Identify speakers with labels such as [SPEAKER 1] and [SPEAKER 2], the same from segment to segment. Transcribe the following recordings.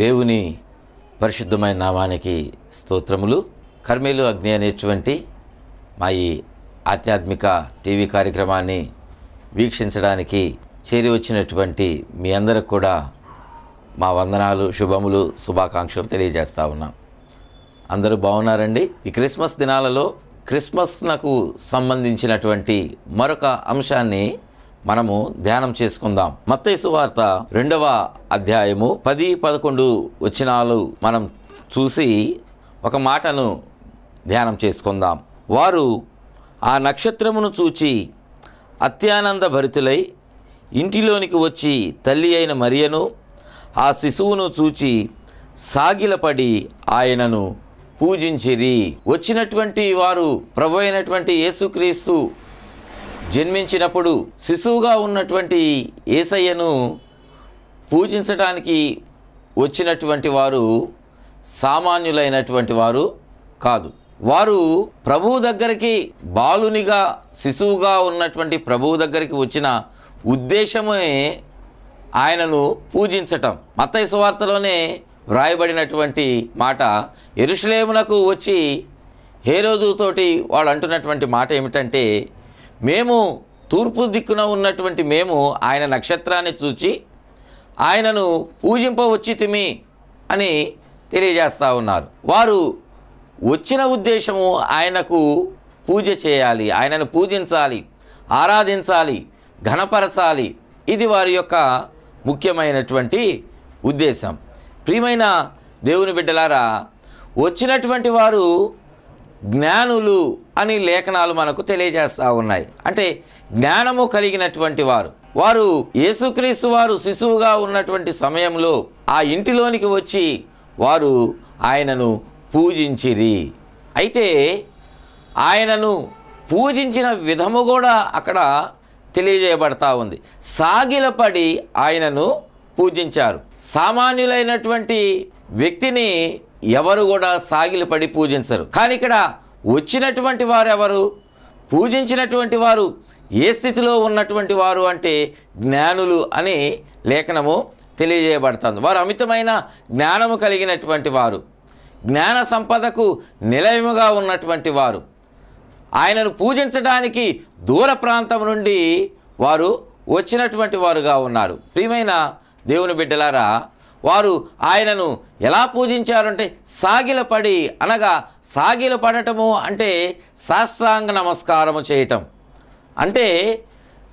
[SPEAKER 1] దేవుని పరిశుద్ధమైన నామానికి స్తోత్రములు. కర్మేలు అగ్ని అనేటువంటి మా ఈ ఆధ్యాత్మిక టీవీ కార్యక్రమాన్ని వీక్షించడానికి చేరి వచ్చినటువంటి మీ అందరికి కూడా మా వందనాలు, శుభములు, శుభాకాంక్షలు తెలియజేస్తూ ఉన్నాం. అందరూ బాగున్నారండి? ఈ క్రిస్మస్ దినాలలో క్రిస్మస్నకు సంబంధించినటువంటి మరొక అంశాన్ని మనము ధ్యానం చేసుకుందాం. మత్తయి సువార్త 2వ అధ్యాయము 10-11 వచనాలు మనం చూసి ఒక మాటను ధ్యానం చేసుకుందాం. వారు ఆ నక్షత్రమును చూచి అత్యానంద భరితులై ఇంటిలోనికి వచ్చి తల్లి అయిన మరియను ఆ శిశువును చూచి సాగిలపడి ఆయనను పూజించిరి. వచ్చినటువంటి వారు ప్రభు అయినటువంటి యేసుక్రీస్తు జన్మించినప్పుడు శిశువుగా ఉన్నటువంటి యేసయ్యను పూజించడానికి వచ్చినటువంటి వారు సామాన్యులైనటువంటి వారు కాదు. వారు ప్రభువు దగ్గరికి బాలునిగా, శిశువుగా ఉన్నటువంటి ప్రభువు దగ్గరికి వచ్చిన ఉద్దేశమే ఆయనను పూజించటం. మత్తయి సువార్తలోనే వ్రాయబడినటువంటి మాట, యెరూషలేమునకు వచ్చి హేరోదుతోటి వాళ్ళు అంటున్నటువంటి మాట ఏమిటంటే, మేము తూర్పు దిక్కున ఉన్నటువంటి మేము ఆయన నక్షత్రాన్ని చూచి ఆయనను పూజింపవచ్చితిమి అని తెలియజేస్తూ ఉన్నారు. వారు వచ్చిన ఉద్దేశము ఆయనకు పూజ చేయాలి, ఆయనను పూజించాలి, ఆరాధించాలి, ఘనపరచాలి. ఇది వారి యొక్క ముఖ్యమైనటువంటి ఉద్దేశం. ప్రియమైన దేవుని బిడ్డలారా, వచ్చినటువంటి వారు జ్ఞానులు అని లేఖనాలు మనకు తెలియజేస్తూ ఉన్నాయి. అంటే జ్ఞానము కలిగినటువంటి వారు. వారు యేసుక్రీస్తు వారు శిశువుగా ఉన్నటువంటి సమయంలో ఆ ఇంటిలోనికి వచ్చి వారు ఆయనను పూజించిరి. అయితే ఆయనను పూజించిన విధము కూడా అక్కడ తెలియజేయబడతా ఉంది. సాగిలపడి ఆయనను పూజించారు. సామాన్యులైనటువంటి వ్యక్తిని ఎవరు కూడా సాగిలపడి పూజించరు. కానీ ఇక్కడ వచ్చినటువంటి వారు ఎవరు? పూజించినటువంటి వారు ఏ స్థితిలో ఉన్నటువంటి వారు అంటే జ్ఞానులు అని లేఖనము తెలియజేయబడుతుంది. వారు అమితమైన జ్ఞానము కలిగినటువంటి వారు, జ్ఞాన సంపదకు నిలయముగా ఉన్నటువంటి వారు. ఆయనను పూజించడానికి దూర ప్రాంతం నుండి వారు వచ్చినటువంటి వారుగా ఉన్నారు. ప్రియమైన దేవుని బిడ్డలారా, వారు ఆయనను ఎలా పూజించారంటే సాగిలపడి, అనగా సాగిలపడటము అంటే సాష్టాంగ నమస్కారము చేయటం. అంటే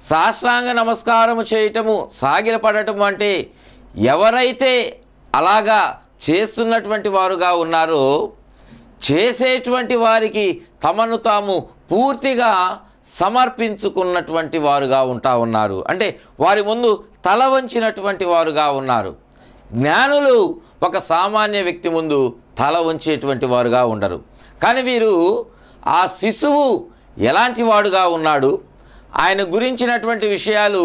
[SPEAKER 1] సాష్టాంగ నమస్కారము చేయటము, సాగిలపడటము అంటే ఎవరైతే అలాగా చేస్తున్నటువంటి వారుగా ఉన్నారో చేసేటువంటి వారికి తమను తాము పూర్తిగా సమర్పించుకున్నటువంటి వారుగా ఉంటా ఉన్నారు. అంటే వారి ముందు తల వంచినటువంటి వారుగా ఉన్నారు. జ్ఞానులు ఒక సామాన్య వ్యక్తి ముందు తల వంచేటువంటి వారుగా ఉండరు. కానీ వీరు ఆ శిశువు ఎలాంటి వాడుగా ఉన్నాడు, ఆయన గురించినటువంటి విషయాలు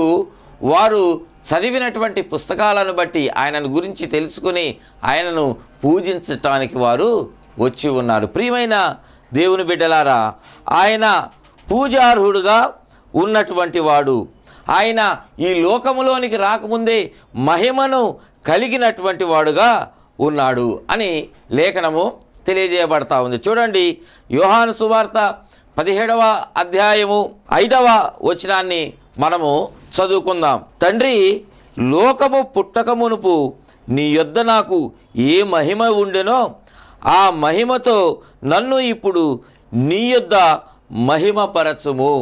[SPEAKER 1] వారు చదివినటువంటి పుస్తకాలను బట్టి ఆయనను గురించి తెలుసుకుని ఆయనను పూజించటానికి వారు వచ్చి ఉన్నారు. ప్రియమైన దేవుని బిడ్డలారా, ఆయన పూజార్హుడుగా ఉన్నటువంటి వాడు. ఆయన ఈ లోకములోనికి రాకముందే మహిమను కలిగినటువంటి వాడుగా ఉన్నాడు అని లేఖనము తెలియజేయబడతా ఉంది. చూడండి, యోహాను సువార్త 17వ అధ్యాయము 5వ వచనాన్ని మనము చదువుకుందాం. తండ్రి, లోకము పుట్టక మునుపు నీ యొద్ద నాకు ఏ మహిమ ఉండెనో ఆ మహిమతో నన్ను ఇప్పుడు నీ యొద్ద మహిమపరచుము.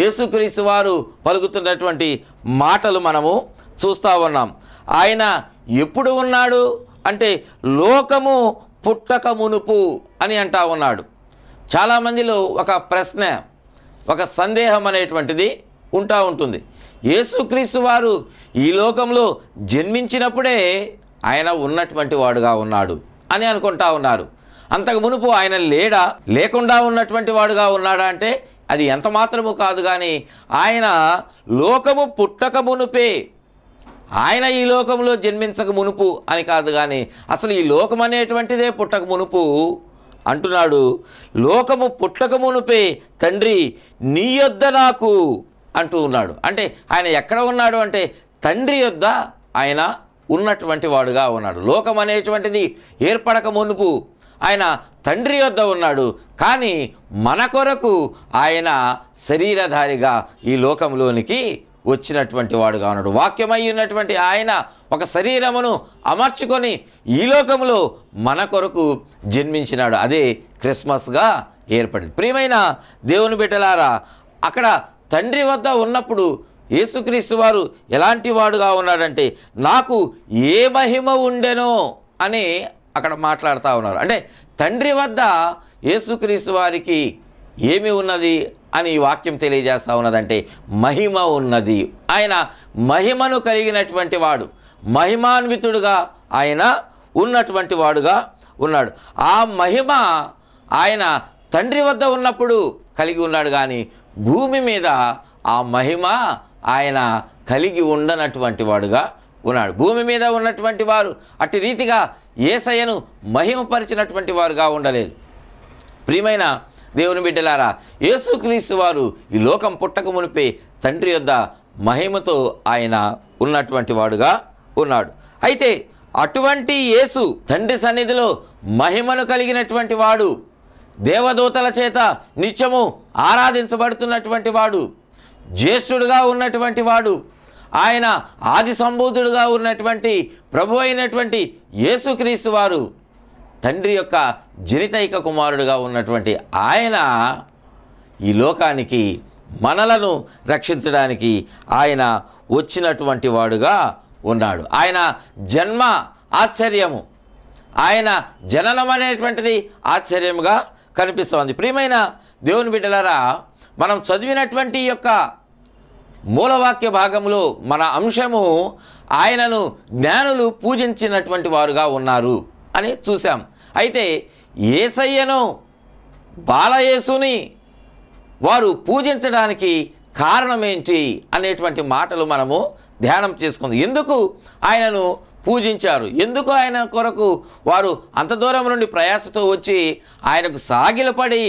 [SPEAKER 1] యేసుక్రీస్తు వారు పలుకుతున్నటువంటి మాటలు మనము చూస్తూ ఉన్నాం. ఆయన ఎప్పుడు ఉన్నాడు అంటే లోకము పుట్టక మునుపు అని అంటా ఉన్నాడు. చాలామందిలో ఒక ప్రశ్న, ఒక సందేహం అనేటువంటిది ఉంటా ఉంటుంది. యేసుక్రీస్తు వారు ఈ లోకంలో జన్మించినప్పుడే ఆయన ఉన్నటువంటి వాడుగా ఉన్నాడు అని అనుకుంటా ఉన్నారు. అంతకు మునుపు ఆయన లేడా, లేకుండా ఉన్నటువంటి వాడుగా ఉన్నాడా అంటే అది ఎంత మాత్రము కాదు. కానీ ఆయన లోకము పుట్టక మునుపే, ఆయన ఈ లోకంలో జన్మించక మునుపు అని కాదు, కానీ అసలు ఈ లోకం అనేటువంటిదే పుట్టక మునుపు అంటున్నాడు. లోకము పుట్టక మునుపే తండ్రి నీ యొద్ద నాకు అంటూ ఉన్నాడు. అంటే ఆయన ఎక్కడ ఉన్నాడు అంటే తండ్రి యొద్ద ఆయన ఉన్నటువంటి వాడుగా ఉన్నాడు. లోకం అనేటువంటిది ఏర్పడక మునుపు ఆయన తండ్రి యొద్ద ఉన్నాడు. కానీ మన కొరకు ఆయన శరీరధారిగా ఈ లోకంలోనికి వచ్చినటువంటి వాడుగా ఉన్నాడు. వాక్యమై ఉన్నటువంటి ఆయన ఒక శరీరమును అమర్చుకొని ఈ లోకంలో మన కొరకు జన్మించినాడు. అదే క్రిస్మస్గా ఏర్పడింది. ప్రియమైన దేవుని బిడ్డలారా, అక్కడ తండ్రి వద్ద ఉన్నప్పుడు యేసుక్రీస్తు వారు ఎలాంటి వాడుగా ఉన్నాడంటే, నాకు ఏ మహిమ ఉండెనో అని అక్కడ మాట్లాడుతూ ఉన్నారు. అంటే తండ్రి వద్ద యేసుక్రీస్తు వారికి ఏమి ఉన్నది అని ఈ వాక్యం తెలియజేస్తూ ఉన్నదంటే మహిమ ఉన్నది. ఆయన మహిమను కలిగినటువంటి వాడు, మహిమాన్వితుడుగా ఆయన ఉన్నటువంటి వాడుగా ఉన్నాడు. ఆ మహిమ ఆయన తండ్రి వద్ద ఉన్నప్పుడు కలిగి ఉన్నాడు. కానీ భూమి మీద ఆ మహిమ ఆయన కలిగి ఉండనటువంటి వాడుగా ఉన్నాడు. భూమి మీద ఉన్నటువంటి వారు అట్టి రీతిగా యేసయ్యను మహిమపరిచినటువంటి వారుగా ఉండలేదు. ప్రియమైన దేవుని బిడ్డలారా, యేసుక్రీస్తు వారు ఈ లోకం పుట్టక మునిపే తండ్రి యొద్ద మహిమతో ఆయన ఉన్నటువంటి వాడుగా ఉన్నాడు. అయితే అటువంటి యేసు తండ్రి సన్నిధిలో మహిమను కలిగినటువంటి వాడు, దేవదూతల చేత నిత్యము ఆరాధించబడుతున్నటువంటి వాడు, జ్యేష్ఠుడుగా ఉన్నటువంటి వాడు, ఆయన ఆది సంభూతుడుగా ఉన్నటువంటి ప్రభు అయినటువంటి యేసుక్రీస్తు వారు తండ్రి యొక్క జనితైక కుమారుడుగా ఉన్నటువంటి ఆయన ఈ లోకానికి మనలను రక్షించడానికి ఆయన వచ్చినటువంటి వాడుగా ఉన్నాడు. ఆయన జన్మ ఆశ్చర్యము, ఆయన జననం అనేటువంటిది ఆశ్చర్యముగా కనిపిస్తోంది. ప్రియమైన దేవుని బిడ్డలారా, మనం చదివినటువంటి యొక్క మూలవాక్య భాగంలో మన అంశము ఆయనను జ్ఞానులు పూజించినటువంటి వారుగా ఉన్నారు అని చూసాం. అయితే యేసయ్యను, బాలయేసుని వారు పూజించడానికి కారణం ఏంటి అనేటువంటి మాటలు మనము ధ్యానం చేసుకుందాం. ఎందుకు ఆయనను పూజించారు, ఎందుకు ఆయన కొరకు వారు అంత దూరం నుండి ప్రయాసతో వచ్చి ఆయనకు సాగిలపడి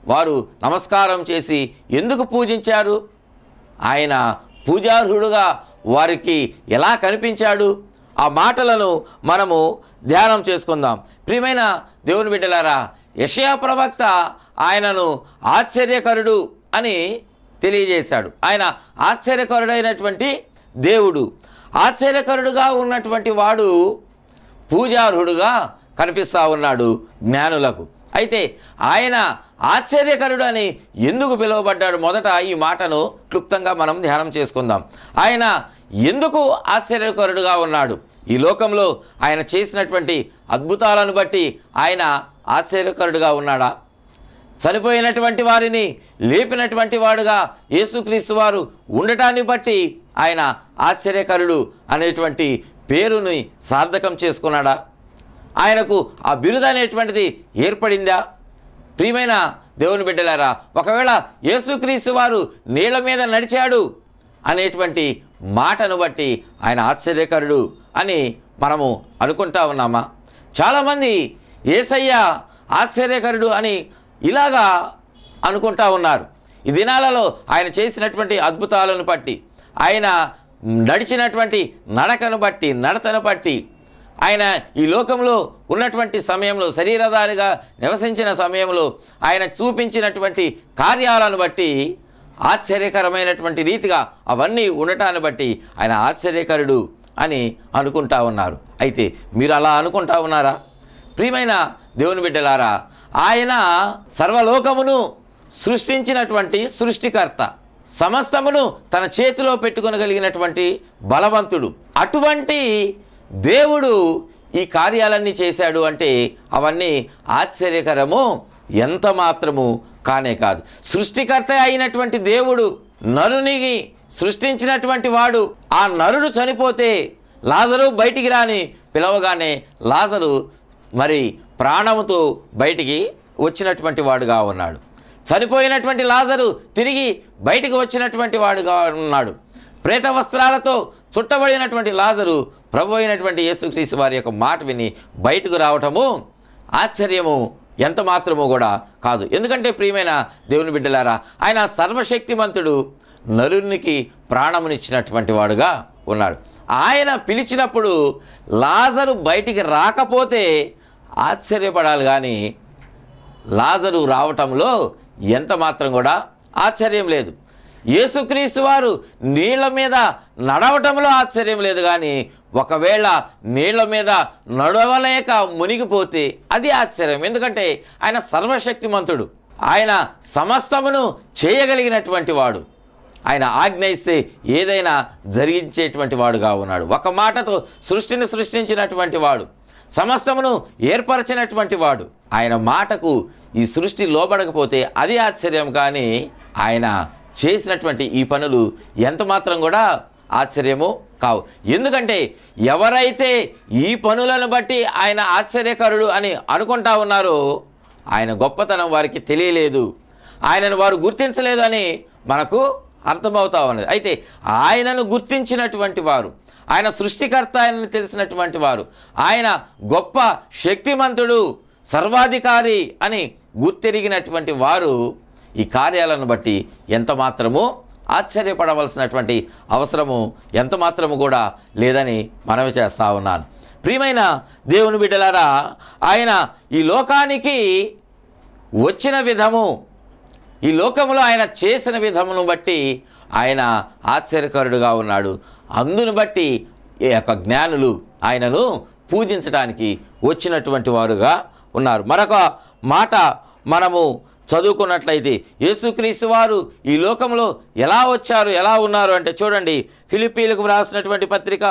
[SPEAKER 1] వారు నమస్కారం చేసి ఎందుకు పూజించారు, ఆయన పూజార్హుడుగా వారికి ఎలా కనిపించాడు, ఆ మాటలను మనము ధ్యానం చేసుకుందాం. ప్రియమైన దేవుని బిడ్డలారా, యెషయా ప్రవక్త ఆయనను ఆశ్చర్యకరుడు అని తెలియజేశాడు. ఆయన ఆశ్చర్యకరుడైనటువంటి దేవుడు, ఆశ్చర్యకరుడుగా ఉన్నటువంటి వాడు పూజార్హుడుగా కనిపిస్తూ ఉన్నాడు జ్ఞానులకు. అయితే ఆయన ఆశ్చర్యకరుడు అని ఎందుకు పిలువబడ్డాడు? మొదట ఈ మాటను క్లుప్తంగా మనం ధ్యానం చేసుకుందాం. ఆయన ఎందుకు ఆశ్చర్యకరుడుగా ఉన్నాడు? ఈ లోకంలో ఆయన చేసినటువంటి అద్భుతాలను బట్టి ఆయన ఆశ్చర్యకరుడుగా ఉన్నాడా? చనిపోయినటువంటి వారిని లేపినటువంటి వాడుగా యేసుక్రీస్తు వారు ఉండటాన్ని బట్టి ఆయన ఆశ్చర్యకరుడు అనేటువంటి పేరుని సార్థకం చేసుకున్నాడా? ఆయనకు ఆ బిరుదు అనేటువంటిది ఏర్పడిందా? ప్రియమైన దేవుని బిడ్డలారా, ఒకవేళ యేసుక్రీస్తు వారు నీళ్ల మీద నడిచాడు అనేటువంటి మాటను బట్టి ఆయన ఆశ్చర్యకరుడు అని మనము అనుకుంటా ఉన్నామా? చాలామంది యేసయ్య ఆశ్చర్యకరుడు అని ఇలాగా అనుకుంటా ఉన్నారు. ఈ దినాలలో ఆయన చేసినటువంటి అద్భుతాలను బట్టి, ఆయన నడిచినటువంటి నడకను బట్టి, నడతను బట్టి, ఆయన ఈ లోకంలో ఉన్నటువంటి సమయంలో శరీరధారిగా నివసించిన సమయంలో ఆయన చూపించినటువంటి కార్యాలను బట్టి ఆశ్చర్యకరమైనటువంటి రీతిగా అవన్నీ ఉండటాన్ని బట్టి ఆయన ఆశ్చర్యకరుడు అని అనుకుంటా ఉన్నారు. అయితే మీరు అలా అనుకుంటా ఉన్నారా? ప్రియమైన దేవుని బిడ్డలారా, ఆయన సర్వలోకమును సృష్టించినటువంటి సృష్టికర్త, సమస్తమును తన చేతిలో పెట్టుకొనగలిగినటువంటి బలవంతుడు. అటువంటి దేవుడు ఈ కార్యాలన్నీ చేశాడు అంటే అవన్నీ ఆశ్చర్యకరము ఎంత మాత్రము కానే కాదు. సృష్టికర్త అయినటువంటి దేవుడు నరుని సృష్టించినటువంటి వాడు. ఆ నరుడు చనిపోతే లాజరు బయటికి రాని పిలవగానే లాజరు మరి ప్రాణముతో బయటికి వచ్చినటువంటి వాడుగా ఉన్నాడు. చనిపోయినటువంటి లాజరు తిరిగి బయటికి వచ్చినటువంటి వాడుగా ఉన్నాడు. ప్రేత వస్త్రాలతో చుట్టబడినటువంటి లాజరు ప్రభు అయినటువంటి యేసుక్రీస్తు వారి యొక్క మాట విని బయటకు రావటము ఆశ్చర్యము ఎంత మాత్రమూ కూడా కాదు. ఎందుకంటే ప్రియమైన దేవుని బిడ్డలారా, ఆయన సర్వశక్తిమంతుడు, నరునికి ప్రాణమునిచ్చినటువంటి వాడుగా ఉన్నాడు. ఆయన పిలిచినప్పుడు లాజరు బయటికి రాకపోతే ఆశ్చర్యపడాలి, కానీ లాజరు రావటంలో ఎంత మాత్రం కూడా ఆశ్చర్యం లేదు. యేసుక్రీస్తు వారు నీళ్ల మీద నడవటంలో ఆశ్చర్యం లేదు, కానీ ఒకవేళ నీళ్ల మీద నడవలేక మునిగిపోతే అది ఆశ్చర్యం. ఎందుకంటే ఆయన సర్వశక్తిమంతుడు, ఆయన సమస్తమును చేయగలిగినటువంటి వాడు, ఆయన ఆజ్ఞ ఇస్తే ఏదైనా జరిగించేటువంటి వాడుగా ఉన్నాడు. ఒక మాటతో సృష్టిని సృష్టించినటువంటి వాడు, సమస్తమును ఏర్పరచినటువంటి వాడు. ఆయన మాటకు ఈ సృష్టి లోబడకపోతే అది ఆశ్చర్యం, కానీ ఆయన చేసినటువంటి ఈ పనులు ఎంత మాత్రం కూడా ఆశ్చర్యము కావు. ఎందుకంటే ఎవరైతే ఈ పనులను బట్టి ఆయన ఆశ్చర్యకరుడు అని అనుకుంటా ఉన్నారో ఆయన గొప్పతనం వారికి తెలియలేదు, ఆయనను వారు గుర్తించలేదు అని మనకు అర్థమవుతా ఉన్నది. అయితే ఆయనను గుర్తించినటువంటి వారు, ఆయన సృష్టికర్త అని తెలిసినటువంటి వారు, ఆయన గొప్ప శక్తిమంతుడు, సర్వాధికారి అని గుర్తెరిగినటువంటి వారు ఈ కార్యాలను బట్టి ఎంత మాత్రము ఆశ్చర్యపడవలసినటువంటి అవసరము ఎంత మాత్రము కూడా లేదని మనవి చేస్తూ ఉన్నాను. ప్రియమైన దేవుని బిడ్డలారా, ఆయన ఈ లోకానికి వచ్చిన విధము, ఈ లోకంలో ఆయన చేసిన విధమును బట్టి ఆయన ఆశ్చర్యకరుడుగా ఉన్నాడు. అందును బట్టి ఈ యొక్క జ్ఞానులు ఆయనను పూజించడానికి వచ్చినటువంటి వారుగా ఉన్నారు. మరొక మాట మనము చదువుకున్నట్లయితే యేసుక్రీస్తు వారు ఈ లోకంలో ఎలా వచ్చారు, ఎలా ఉన్నారు అంటే చూడండి, ఫిలిప్పీలకు వ్రాసినటువంటి పత్రిక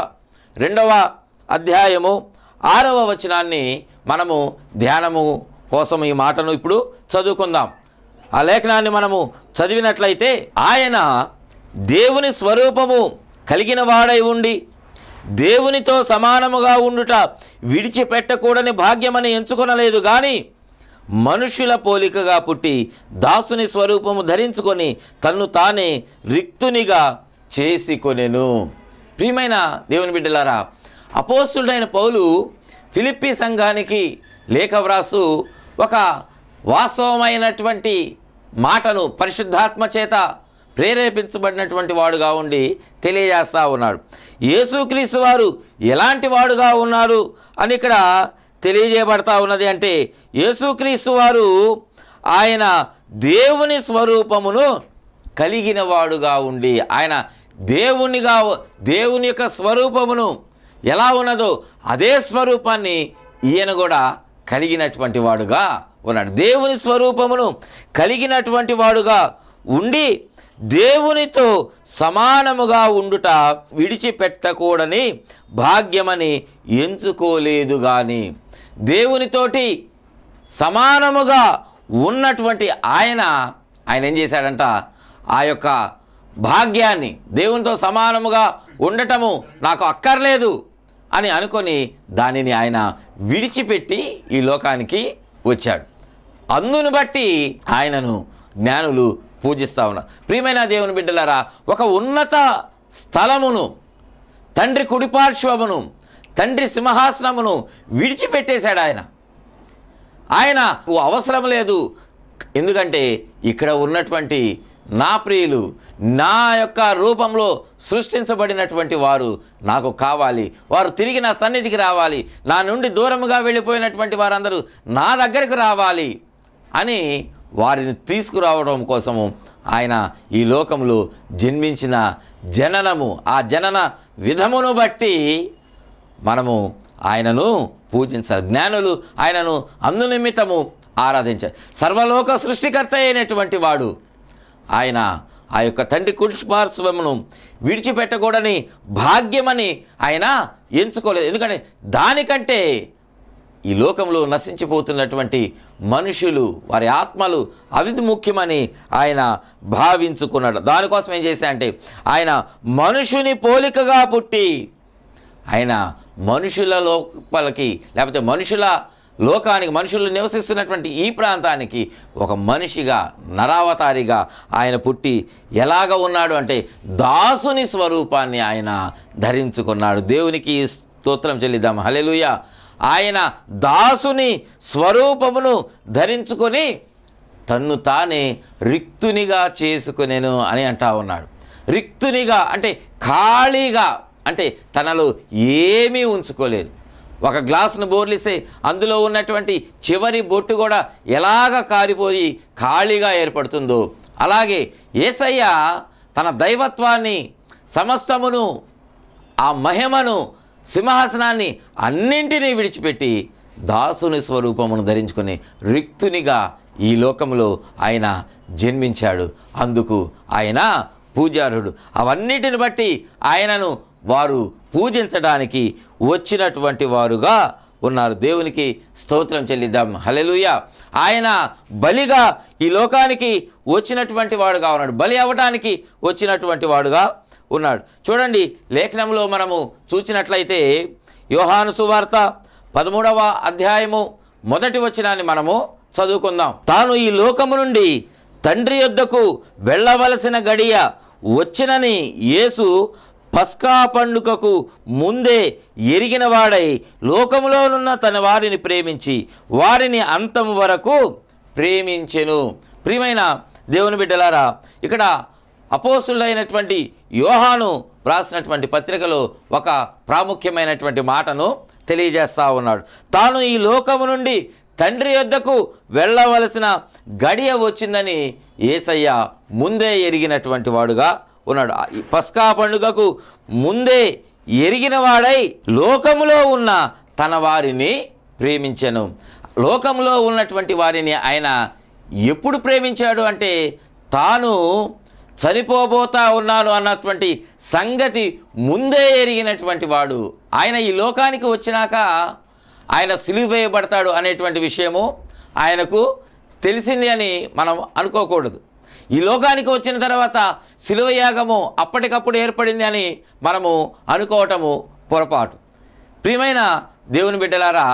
[SPEAKER 1] 2వ అధ్యాయము 6వ వచనాన్ని మనము ధ్యానము కోసం ఈ మాటను ఇప్పుడు చదువుకుందాం. ఆ లేఖనాన్ని మనము చదివినట్లయితే, ఆయన దేవుని స్వరూపము కలిగిన వాడై ఉండి దేవునితో సమానముగా ఉండుట విడిచిపెట్టకూడని భాగ్యమని ఎంచుకొనలేదు, కానీ మనుషుల పోలికగా పుట్టి దాసుని స్వరూపము ధరించుకొని తన్ను తానే రిక్తునిగా చేసుకొనెను. ప్రియమైన దేవుని బిడ్డలారా, అపోస్తుడైన పౌలు ఫిలిప్పీ సంఘానికి లేఖ వ్రాసు ఒక వాస్తవమైనటువంటి మాటను పరిశుద్ధాత్మ చేత ప్రేరేపించబడినటువంటి వాడుగా ఉండి తెలియజేస్తూ ఉన్నాడు. యేసుక్రీస్తు వారు ఎలాంటి వాడుగా ఉన్నారు అని ఇక్కడ తెలియజేయబడతా ఉన్నది. అంటే యేసుక్రీస్తు వారు ఆయన దేవుని స్వరూపమును కలిగిన వాడుగా ఉండి, ఆయన దేవుని యొక్క స్వరూపమును ఎలా ఉన్నదో అదే స్వరూపాన్ని ఈయన కూడా కలిగినటువంటి వాడుగా ఉన్నాడు. దేవుని స్వరూపమును కలిగినటువంటి వాడుగా ఉండి దేవునితో సమానముగా ఉండుట విడిచిపెట్టకూడని భాగ్యమని ఎంచుకోలేదు, కానీ దేవునితోటి సమానముగా ఉన్నటువంటి ఆయన ఏం చేశాడంట, ఆ యొక్క భాగ్యాన్ని, దేవునితో సమానముగా ఉండటము నాకు అక్కర్లేదు అని అనుకొని దానిని ఆయన విడిచిపెట్టి ఈ లోకానికి వచ్చాడు. అందును బట్టి ఆయనను జ్ఞానులు పూజిస్తూ ఉన్నారు. ప్రియమైన దేవుని బిడ్డలారా, ఒక ఉన్నత స్థలమును, తండ్రి కుడిపార్శ్వమును, తండ్రి సింహాసనమును విడిచిపెట్టేశాడు ఆయన అవసరం లేదు. ఎందుకంటే ఇక్కడ ఉన్నటువంటి నా ప్రియులు, నా యొక్క రూపంలో సృష్టించబడినటువంటి వారు నాకు కావాలి, వారు తిరిగి నా సన్నిధికి రావాలి, నా నుండి దూరముగా వెళ్ళిపోయినటువంటి వారందరూ నా దగ్గరకు రావాలి అని వారిని తీసుకురావడం కోసము ఆయన ఈ లోకంలో జన్మించిన జననము, ఆ జనన విధమును బట్టి మనము ఆయనను పూజించాలి. జ్ఞానులు ఆయనను అందునిమిత్తము ఆరాధించారు. సర్వలోక సృష్టికర్త అయినటువంటి వాడు ఆయన ఆ యొక్క తండ్రి కుడిపార్శ్వమును విడిచిపెట్టకూడని భాగ్యమని ఆయన ఎంచుకోలేదు. ఎందుకంటే దానికంటే ఈ లోకంలో నశించిపోతున్నటువంటి మనుషులు, వారి ఆత్మలు అవి ముఖ్యమని ఆయన భావించుకున్నాడు. దానికోసం ఏం చేశాడంటే ఆయన మనుషుని పోలికగా పుట్టి ఆయన మనుషుల లోపలికి, లేకపోతే మనుషుల లోకానికి, మనుషులు నివసిస్తున్నటువంటి ఈ ప్రాంతానికి ఒక మనిషిగా, నరావతారిగా ఆయన పుట్టి ఎలాగ ఉన్నాడు అంటే దాసుని స్వరూపాన్ని ఆయన ధరించుకున్నాడు. దేవునికి స్తోత్రం చెల్లిద్దాం, హల్లెలూయా. ఆయన దాసుని స్వరూపమును ధరించుకొని తన్ను తానే రిక్తునిగా చేసుకునేను అని అంటా ఉన్నాడు. రిక్తునిగా అంటే ఖాళీగా, అంటే తనలో ఏమీ ఉంచుకోలేదు. ఒక గ్లాసును బోర్లిస్తే అందులో ఉన్నటువంటి చివరి బొట్టు కూడా ఎలాగ కారిపోయి ఖాళీగా ఏర్పడుతుందో అలాగే యేసయ్య తన దైవత్వాన్ని, సమస్తమును, ఆ మహిమను, సింహాసనాన్ని అన్నింటినీ విడిచిపెట్టి దాసుని స్వరూపమును ధరించుకొని రిక్తునిగా ఈ లోకంలో ఆయన జన్మించాడు. అందుకు ఆయన పూజార్హుడు. అవన్నిటిని బట్టి ఆయనను వారు పూజించడానికి వచ్చినటువంటి వారుగా ఉన్నారు. దేవునికి స్తోత్రం చెల్లిద్దాం. హల్లెలూయా. ఆయన బలిగా ఈ లోకానికి వచ్చినటువంటి వాడుగా ఉన్నాడు. బలి అవ్వడానికి వచ్చినటువంటి వాడుగా ఉన్నాడు. చూడండి, లేఖనంలో మనము చూసినట్లయితే యోహాను సువార్త 13వ అధ్యాయము 1వ వచనాన్ని మనము చదువుకుందాం. తాను ఈ లోకము నుండి తండ్రి యొద్దకు వెళ్ళవలసిన గడియ వచ్చినని యేసు పస్కా పండుగకు ముందే ఎరిగిన వాడై లోకములోనున్న తన వారిని ప్రేమించి వారిని అంతము వరకు ప్రేమించెను. ప్రియమైన దేవుని బిడ్డలారా, ఇక్కడ అపోస్తులైనటువంటి యోహాను రాసినటువంటి పత్రికలో ఒక ప్రాముఖ్యమైనటువంటి మాటను తెలియజేస్తూ ఉన్నాడు. తాను ఈ లోకము నుండి తండ్రి యొద్దకు వెళ్ళవలసిన గడియ వచ్చిందని యేసయ్య ముందే ఎరిగినటువంటి వాడుగా ఉన్నాడు. ఈ పస్కా పండుగకు ముందే ఎరిగిన వాడై లోకములో ఉన్న తన వారిని ప్రేమించెను. లోకంలో ఉన్నటువంటి వారిని ఆయన ఎప్పుడు ప్రేమించాడు అంటే తాను చనిపోబోతా ఉన్నాను అన్నటువంటి సంగతి ముందే ఎరిగినటువంటి వాడు. ఆయన ఈ లోకానికి వచ్చినాక ఆయన సిలువ వేయబడతాడు అనేటువంటి విషయము ఆయనకు తెలిసింది అని మనం అనుకోకూడదు. ఈ లోకానికి వచ్చిన తర్వాత సిలువ యాగము అప్పటికప్పుడు ఏర్పడింది అని మనము అనుకోవటము పొరపాటు. ప్రియమైన దేవుని బిడ్డలారా,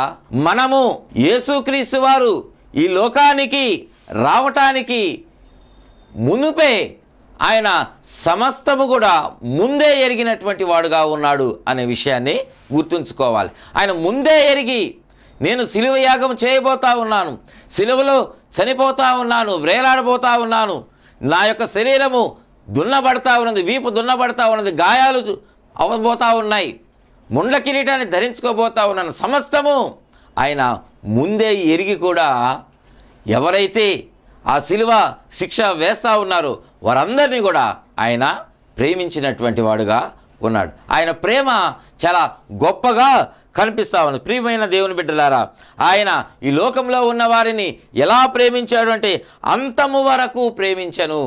[SPEAKER 1] మనము యేసుక్రీస్తు వారు ఈ లోకానికి రావటానికి మునుపే ఆయన సమస్తము కూడా ముందే ఎరిగినటువంటి వాడుగా ఉన్నాడు అనే విషయాన్ని గుర్తుంచుకోవాలి. ఆయన ముందే ఎరిగి నేను సిలువ యాగం చేయబోతా ఉన్నాను, సిలువలో చనిపోతా ఉన్నాను, వ్రేలాడబోతా ఉన్నాను, నా యొక్క శరీరము దున్నబడతా ఉన్నది, వీపు దున్నబడతా ఉన్నది, గాయాలు అవ్వబోతా ఉన్నాయి, ముండ్ల కిరీటాన్ని ధరించుకోబోతా ఉన్నాను, సమస్తము ఆయన ముందే ఎరిగి కూడా ఎవరైతే ఆ సిలువ శిక్ష వేస్తూ ఉన్నారో వారందరినీ కూడా ఆయన ప్రేమించినటువంటి వాడుగా ఉన్నాడు. ఆయన ప్రేమ చాలా గొప్పగా కనిపిస్తూ ఉంది. ప్రియమైన దేవుని బిడ్డలారా, ఆయన ఈ లోకంలో ఉన్న వారిని ఎలా ప్రేమించాడు అంటే అంతము వరకు ప్రేమించను.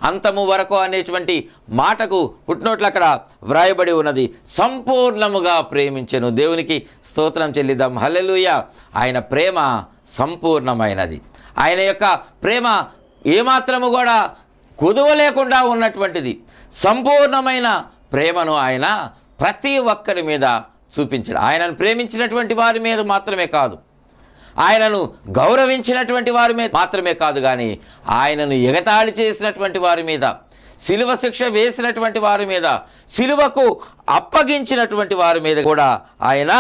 [SPEAKER 1] అంతము వరకు అనేటువంటి మాటకు పుట్టినోట్లు అక్కడ వ్రాయబడి ఉన్నది. సంపూర్ణముగా ప్రేమించెను. దేవునికి స్తోత్రం చెల్లిద్దాం. హల్లెలూయా. ఆయన ప్రేమ సంపూర్ణమైనది. ఆయన యొక్క ప్రేమ ఏమాత్రము కూడా కుదువ లేకుండా ఉన్నటువంటిది. సంపూర్ణమైన ప్రేమను ఆయన ప్రతి ఒక్కరి మీద చూపించాడు. ఆయనను ప్రేమించినటువంటి వారి మీద మాత్రమే కాదు, ఆయనను గౌరవించినటువంటి వారి మీద మాత్రమే కాదు, కానీ ఆయనను ఎగతాళి చేసినటువంటి వారి మీద, సిలువ శిక్ష వేసినటువంటి వారి మీద, సిలువకు అప్పగించినటువంటి వారి మీద కూడా ఆయన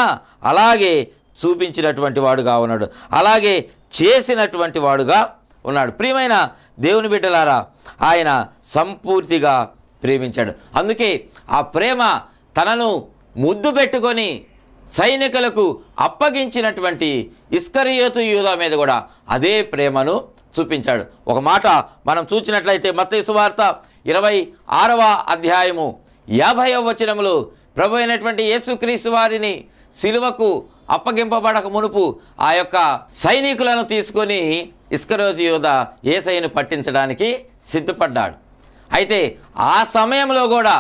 [SPEAKER 1] అలాగే చూపించినటువంటి వాడుగా ఉన్నాడు, అలాగే చేసినటువంటి వాడుగా ఉన్నాడు. ప్రియమైన దేవుని బిడ్డలారా, ఆయన సంపూర్తిగా ప్రేమించాడు. అందుకే ఆ ప్రేమ తనను ముద్దు పెట్టుకొని సైనికులకు అప్పగించినటువంటి ఇస్కరియోతు యూదా మీద కూడా అదే ప్రేమను చూపించాడు. ఒక మాట మనం చూసినట్లయితే మత్తయి సువార్త 26వ అధ్యాయము 50వ వచనములో ప్రభు అయినటువంటి యేసుక్రీస్తు వారిని సిలువకు అప్పగింపబడక మునుపు ఆ యొక్క సైనికులను తీసుకొని ఇస్కరియోతు యూదా యేసయ్యను పట్టించడానికి సిద్ధపడ్డాడు. అయితే ఆ సమయంలో కూడా,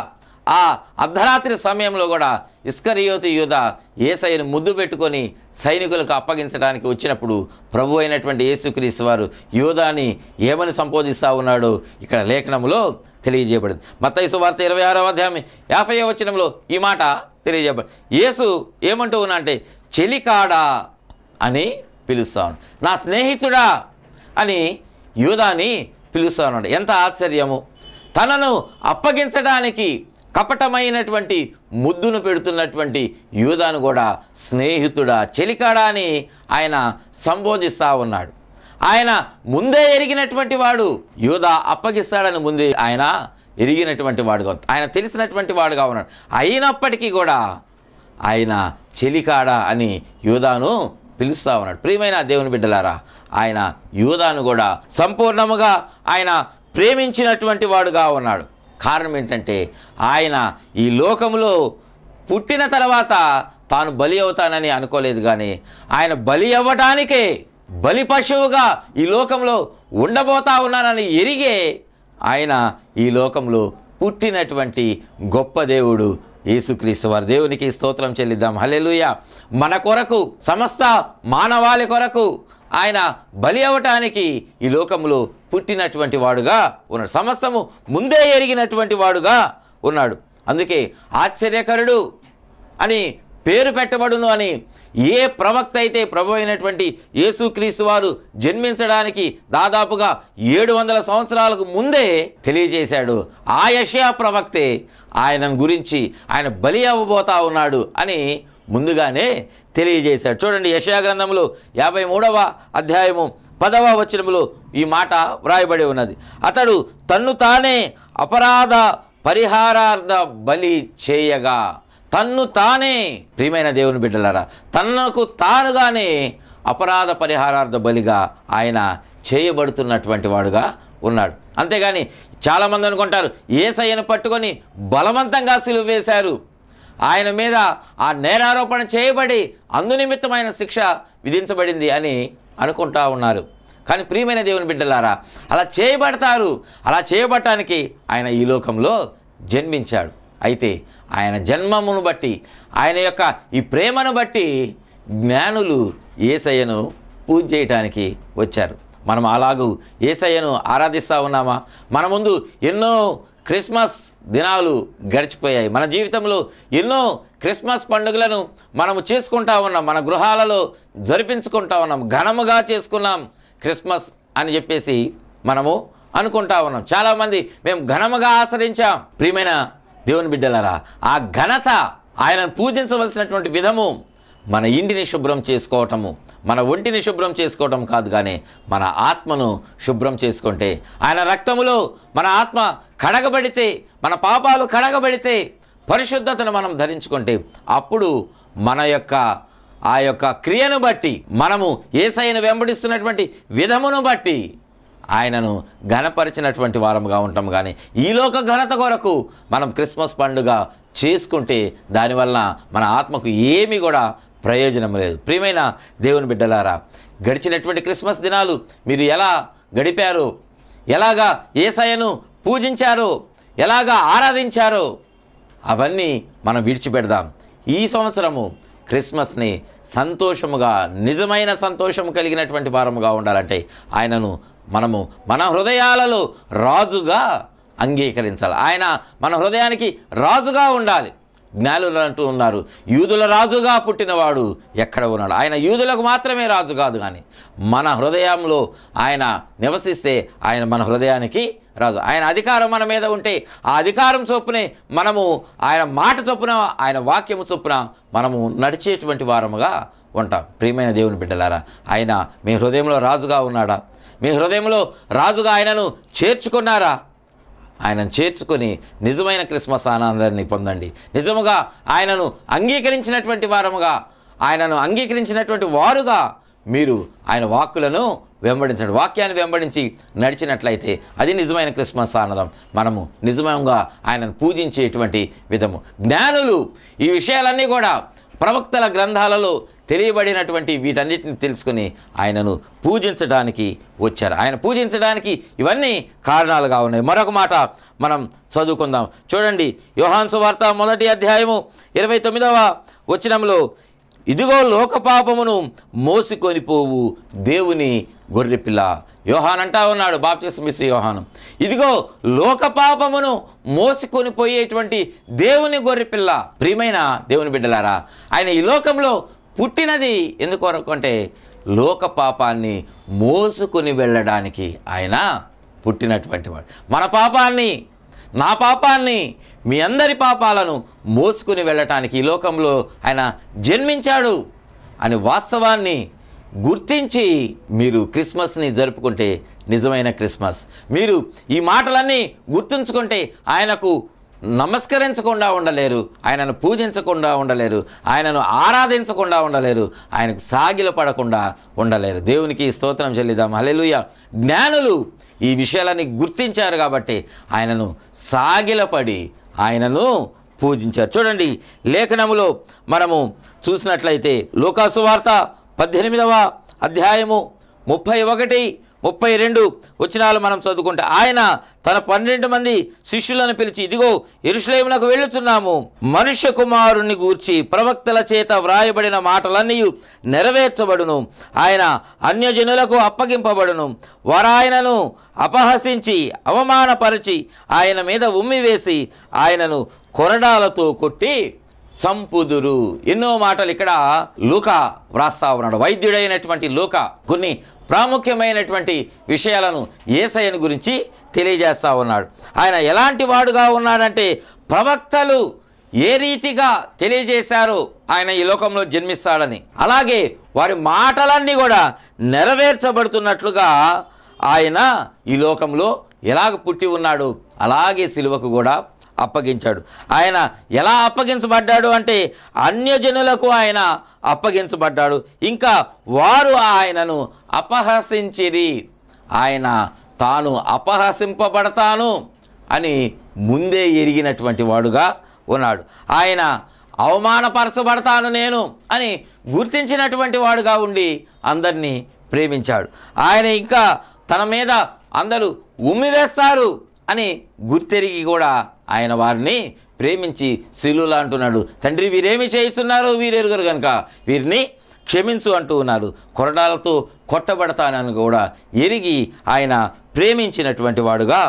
[SPEAKER 1] ఆ అర్ధరాత్రి సమయంలో కూడా ఇస్కరియోతు యూదా యేసయ్యను ముద్దు పెట్టుకొని సైనికులకు అప్పగించడానికి వచ్చినప్పుడు ప్రభు అయినటువంటి యేసుక్రీస్తు వారు యూదాని ఏమని సంబోధిస్తూ ఉన్నాడో ఇక్కడ లేఖనములో తెలియజేయబడింది. మత్తయి సువార్త 26వ అధ్యాయం 50వ వచనంలో ఈ మాట తెలియజేయబడింది. యేసు ఏమంటూ ఉన్నా అంటే చెలికాడా అని పిలుస్తాను, నా స్నేహితుడా అని యూదాని పిలుస్తూ ఉన్నాడు. ఎంత ఆశ్చర్యము! తనను అప్పగించడానికి కపటమైనటువంటి ముద్దును పెడుతున్నటువంటి యూదాను కూడా స్నేహితుడా, చెలికాడా అని ఆయన సంబోధిస్తూ ఉన్నాడు. ఆయన ముందే ఎరిగినటువంటి వాడు. యూదా అప్పగిస్తాడని ముందే ఆయన ఎరిగినటువంటి వాడుగా, ఆయన తెలిసినటువంటి వాడుగా ఉన్నాడు. అయినప్పటికీ కూడా ఆయన చెలికాడ అని యూదాను పిలుస్తూ ఉన్నాడు. ప్రియమైన దేవుని బిడ్డలారా, ఆయన యూదాను కూడా సంపూర్ణముగా ఆయన ప్రేమించినటువంటి వాడుగా ఉన్నాడు. కారణం ఏంటంటే ఆయన ఈ లోకములో పుట్టిన తర్వాత తాను బలి అవుతానని అనుకోలేదు, కానీ ఆయన బలి అవ్వటానికే బలి పశువుగా ఈ లోకంలో ఉండబోతా ఉన్నానని ఎరిగే ఆయన ఈ లోకంలో పుట్టినటువంటి గొప్ప దేవుడు యేసుక్రీస్తు వారు. దేవునికి స్తోత్రం చెల్లిద్దాం. హల్లెలూయా. మన కొరకు, సమస్త మానవాళి కొరకు ఆయన బలి అవ్వటానికి ఈ లోకంలో పుట్టినటువంటి వాడుగా ఉన్నాడు. సమస్తము ముందే ఎరిగినటువంటి వాడుగా ఉన్నాడు. అందుకే ఆశ్చర్యకరుడు అని పేరు పెట్టబడును అని ఏ ప్రవక్త అయితే ప్రభు అయినటువంటి యేసుక్రీస్తు వారు జన్మించడానికి దాదాపుగా 700 సంవత్సరాలకు ముందే తెలియజేశాడు, ఆ యెషయా ప్రవక్తే ఆయనను గురించి ఆయన బలి అవ్వబోతా ఉన్నాడు అని ముందుగానే తెలియజేశాడు. చూడండి, యెషయా గ్రంథంలో 53వ అధ్యాయము 10వ వచనములో ఈ మాట వ్రాయబడి ఉన్నది. అతడు తన్ను తానే అపరాధ పరిహారార్థ బలి చేయగా, తన్ను తానే, ప్రియమైన దేవుని బిడ్డలారా, తనకు తానుగానే అపరాధ పరిహారార్థ బలిగా ఆయన చేయబడుతున్నటువంటి వాడుగా ఉన్నాడు. అంతేగాని చాలామంది అనుకుంటారు యేసయ్యను పట్టుకొని బలవంతంగా సిలువ వేశారు, ఆయన మీద ఆ నేరారోపణ చేయబడి అందునిమిత్తమైన శిక్ష విధించబడింది అని అనుకుంటా ఉన్నారు. కానీ ప్రియమైన దేవుని బిడ్డలారా, అలా చేయబడతారు. అలా చేయబడటానికి ఆయన ఈ లోకంలో జన్మించాడు. అయితే ఆయన జన్మమును బట్టి, ఆయన యొక్క ఈ ప్రేమను బట్టి జ్ఞానులు యేసయ్యను పూజ చేయటానికి వచ్చారు. మనం అలాగూ యేసయ్యను ఆరాధిస్తూ ఉన్నామా? మన ముందు ఎన్నో క్రిస్మస్ దినాలు గడిచిపోయాయి. మన జీవితంలో ఎన్నో క్రిస్మస్ పండుగలను మనము చేసుకుంటా ఉన్నాం, మన గృహాలలో జరిపించుకుంటా ఉన్నాం, ఘనముగా చేసుకున్నాం క్రిస్మస్ అని చెప్పేసి మనము అనుకుంటా ఉన్నాం. చాలామంది మేము ఘనముగా ఆచరించాం. ప్రియమైన దేవుని బిడ్డలారా, ఆ ఘనత, ఆయనను పూజించవలసినటువంటి విధము మన ఇంటిని శుభ్రం చేసుకోవటము, మన ఒంటిని శుభ్రం చేసుకోవటం కాదు, కానీ మన ఆత్మను శుభ్రం చేసుకుంటే, ఆయన రక్తములో మన ఆత్మ కడగబడితే, మన పాపాలు కడగబడితే, పరిశుద్ధతను మనం ధరించుకుంటే, అప్పుడు మన యొక్క ఆ యొక్క క్రియను బట్టి, మనము యేసయ్యను వెంబడిస్తున్నటువంటి విధమును బట్టి ఆయనను ఘనపరిచినటువంటి వారముగా ఉంటాం. కానీ ఈ లోక ఘనత కొరకు మనం క్రిస్మస్ పండుగ చేసుకుంటే దానివల్ల మన ఆత్మకు ఏమీ కూడా ప్రయోజనం లేదు. ప్రియమైన దేవుని బిడ్డలారా, గడిచినటువంటి క్రిస్మస్ దినాలు మీరు ఎలా గడిపారో, ఎలాగా యేసయ్యను పూజించారో, ఎలాగా ఆరాధించారో అవన్నీ మనం విడిచిపెడదాం. ఈ సంవత్సరము క్రిస్మస్ని సంతోషముగా, నిజమైన సంతోషము కలిగినటువంటి వారముగా ఉండాలంటే ఆయనను మనము మన హృదయాలలో రాజుగా అంగీకరించాలి. ఆయన మన హృదయానికి రాజుగా ఉండాలి. జ్ఞానులు అంటూ ఉన్నారు, యూదుల రాజుగా పుట్టినవాడు ఎక్కడ ఉన్నాడు? ఆయన యూదులకు మాత్రమే రాజు కాదు, కానీ మన హృదయంలో ఆయన నివసిస్తే ఆయన మన హృదయానికి రాజు. ఆయన అధికారం మన మీద ఉంటే ఆ అధికారం చొప్పునే మనము, ఆయన మాట చొప్పున, ఆయన వాక్యము చొప్పున మనము నడిచేటువంటి వారముగా ఉంటాం. ప్రియమైన దేవుని బిడ్డలారా, ఆయన మీ హృదయంలో రాజుగా ఉన్నాడా? మీ హృదయంలో రాజుగా ఆయనను చేర్చుకున్నారా? ఆయనను చేర్చుకొని నిజమైన క్రిస్మస్ ఆనందాన్ని పొందండి. నిజముగా ఆయనను అంగీకరించినటువంటి వారముగా, ఆయనను అంగీకరించినటువంటి వారుగా మీరు ఆయన వాక్కులను వెంబడించండి. వాక్యాన్ని వెంబడించి నడిచినట్లయితే అది నిజమైన క్రిస్మస్ ఆనందం. మనము నిజంగా ఆయనను పూజించేటువంటి విధము. జ్ఞానులు ఈ విషయాలన్నీ కూడా ప్రవక్తల గ్రంథాలలో తెలియబడినటువంటి వీటన్నిటిని తెలుసుకుని ఆయనను పూజించడానికి వచ్చారు. ఆయన పూజించడానికి ఇవన్నీ కారణాలుగా ఉన్నాయి. మరొక మాట మనం చదువుకుందాం. చూడండి, యోహాను సువార్త 1వ అధ్యాయము 29వ వచనంలో, ఇదిగో లోకపాపమును మోసుకొని పోవు దేవుని గొర్రెపిల్ల. యోహాను అంటా ఉన్నాడు, బాప్తిస్మిస్సు యోహాను, ఇదిగో లోకపాపమును మోసుకొని పోయేటువంటి దేవుని గొర్రెపిల్ల. ప్రియమైన దేవుని బిడ్డలారా, ఆయన ఈ లోకంలో పుట్టినది ఎందుకొరకు అంటే లోక పాపాన్ని మోసుకొని వెళ్ళడానికి ఆయన పుట్టినటువంటి వాడు. మన పాపాన్ని, నా పాపాన్ని, మీ అందరి పాపాలను మోసుకుని వెళ్ళటానికి ఈ లోకంలో ఆయన జన్మించాడు అని వాస్తవాన్ని గుర్తించి మీరు క్రిస్మస్ని జరుపుకుంటే నిజమైన క్రిస్మస్. మీరు ఈ మాటలన్నీ గుర్తుంచుకుంటే ఆయనకు నమస్కరించకుండా ఉండలేరు, ఆయనను పూజించకుండా ఉండలేరు, ఆయనను ఆరాధించకుండా ఉండలేరు, ఆయనకు సాగిలపడకుండా ఉండలేరు. దేవునికి స్తోత్రం చెల్లిద్దాం. హల్లెలూయా. జ్ఞానులు ఈ విషయాలన్నీ గుర్తించారు కాబట్టి ఆయనను సాగిలపడి ఆయనను పూజించారు. చూడండి, లేఖనములో మనము చూసినట్లయితే లూకాసు వార్త 18వ అధ్యాయము 31, 32 వచనాలు మనం చదువుకుంటే, ఆయన తన 12 మంది శిష్యులను పిలిచి, ఇదిగో యెరూషలేమునకు వెళ్ళుచున్నాము, మనుష్య కుమారుని గూర్చి ప్రవక్తల చేత వ్రాయబడిన మాటలన్నీ నెరవేర్చబడును, ఆయన అన్యజనులకు అప్పగింపబడును, వారాయనను అపహసించి అవమానపరిచి ఆయన మీద ఉమ్మివేసి ఆయనను కొరడాలతో కొట్టి చంపుదురు. ఎన్నో మాటలు ఇక్కడ లూకా వ్రాస్తా ఉన్నాడు. వైద్యుడైనటువంటి లూకా కొన్ని ప్రాముఖ్యమైనటువంటి విషయాలను యేసయ్యను గురించి తెలియజేస్తూ ఉన్నాడు. ఆయన ఎలాంటి వాడుగా ఉన్నాడంటే, ప్రవక్తలు ఏ రీతిగా తెలియజేశారో ఆయన ఈ లోకంలో జన్మిస్తాడని, అలాగే వారి మాటలన్నీ కూడా నెరవేర్చబడుతున్నట్లుగా ఆయన ఈ లోకంలో ఎలాగ పుట్టి ఉన్నాడు అలాగే సిలువకు కూడా అప్పగించాడు. ఆయన ఎలా అప్పగించబడ్డాడు అంటే, అన్యజనులకు ఆయన అప్పగించబడ్డాడు. ఇంకా వారు ఆయనను అపహసించిరి. ఆయన తాను అపహసింపబడతాను అని ముందే ఎరిగినటువంటి వాడుగా ఉన్నాడు. ఆయన అవమానపరచబడతాను నేను అని గుర్తించినటువంటి వాడుగా ఉండి అందరినీ ప్రేమించాడు. ఆయన ఇంకా తన మీద అందరూ ఉమ్మివేస్తారు అని గుర్తెరిగి కూడా ఆయన వారిని ప్రేమించి సిలువలో అంటున్నాడు, తండ్రి వీరేమి చేయిస్తున్నారు వీరెరుగరు కనుక వీరిని క్షమించు అంటూ ఉన్నారు. కొరడాలతో కొట్టబడతానని కూడా ఎరిగి ఆయన ప్రేమించినటువంటి వాడుగా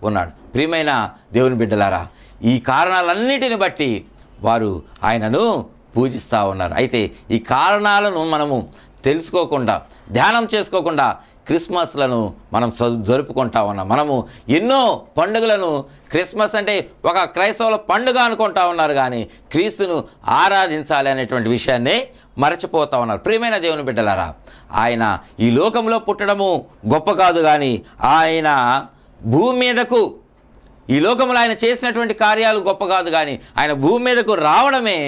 [SPEAKER 1] ఉన్నాడు. ప్రియమైన దేవుని బిడ్డలారా, ఈ కారణాలన్నిటిని బట్టి వారు ఆయనను పూజిస్తూ ఉన్నారు. అయితే ఈ కారణాలను మనము తెలుసుకోకుండా, ధ్యానం చేసుకోకుండా క్రిస్మస్లను మనం జరుపుకుంటా ఉన్నాం. మనము ఎన్నో పండుగలను క్రిస్మస్ అంటే ఒక క్రైస్తవుల పండుగ అనుకుంటా ఉన్నారు, కానీ క్రీస్తును ఆరాధించాలి అనేటువంటి విషయాన్ని మరచిపోతూ ఉన్నారు. ప్రియమైన దేవుని బిడ్డలారా, ఆయన ఈ లోకంలో పుట్టడము గొప్ప కాదు, కానీ ఆయన భూమి మీదకు, ఈ లోకంలో ఆయన చేసినటువంటి కార్యాలు గొప్ప కాదు, కానీ ఆయన భూమి మీదకు రావడమే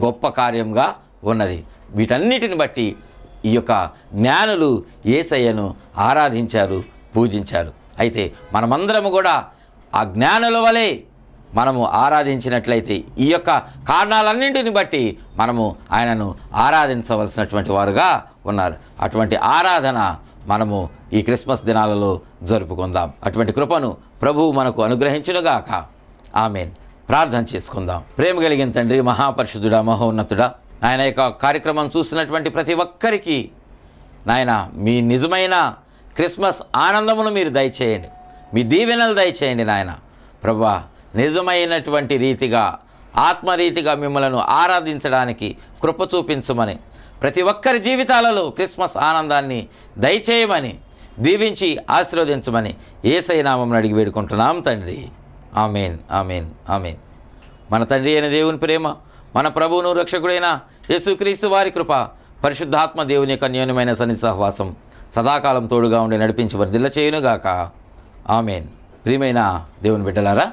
[SPEAKER 1] గొప్ప కార్యంగా ఉన్నది. వీటన్నిటిని బట్టి ఈ యొక్క జ్ఞానులు యేసయ్యను ఆరాధించారు, పూజించారు. అయితే మనమందరము కూడా ఆ జ్ఞానుల వలె మనము ఆరాధించినట్లయితే ఈ యొక్క కారణాలన్నింటిని బట్టి మనము ఆయనను ఆరాధించవలసినటువంటి వారుగా ఉన్నారు. అటువంటి ఆరాధన మనము ఈ క్రిస్మస్ దినాలలో జరుపుకుందాం. అటువంటి కృపను ప్రభువు మనకు అనుగ్రహించునుగాక. ఆమేన్. ప్రార్థన చేసుకుందాం. ప్రేమ కలిగిన తండ్రి, మహాపరిశుద్ధుడా, మహోన్నతుడా, ఆయన యొక్క కార్యక్రమం చూస్తున్నటువంటి ప్రతి ఒక్కరికి నాయన మీ నిజమైన క్రిస్మస్ ఆనందమును మీరు దయచేయండి, మీ దీవెనలు దయచేయండి నాయన. ప్రభువా, నిజమైనటువంటి రీతిగా, ఆత్మరీతిగా మిమ్మలను ఆరాధించడానికి కృప చూపించమని, ప్రతి ఒక్కరి జీవితాలలో క్రిస్మస్ ఆనందాన్ని దయచేయమని, దీవించి ఆశీర్వదించమని యేసయ్య నామమున అడిగి వేడుకుంటున్నాం తండ్రి. ఆమేన్, ఆమేన్, ఆమేన్. మన తండ్రి అయిన దేవుని ప్రేమ, మన ప్రభువును రక్షకుడైన యేసుక్రీస్తు వారి కృప, పరిశుద్ధాత్మ దేవుని యొక్క అన్యోన్యమైన సన్నిధి సహవాసం సదాకాలం తోడుగా ఉండి నడిపించి వర్ధిల్ల చేయునుగాక. ఆమేన్. ప్రియమైన దేవుని బిడ్డలారా,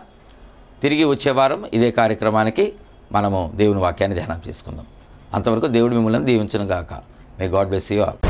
[SPEAKER 1] తిరిగి వచ్చే వారం ఇదే కార్యక్రమానికి మనము దేవుని వాక్యాన్ని ధ్యానం చేసుకుందాం. అంతవరకు దేవుడు మిమ్మల్ని దీవించునుగాక. May God bless you all.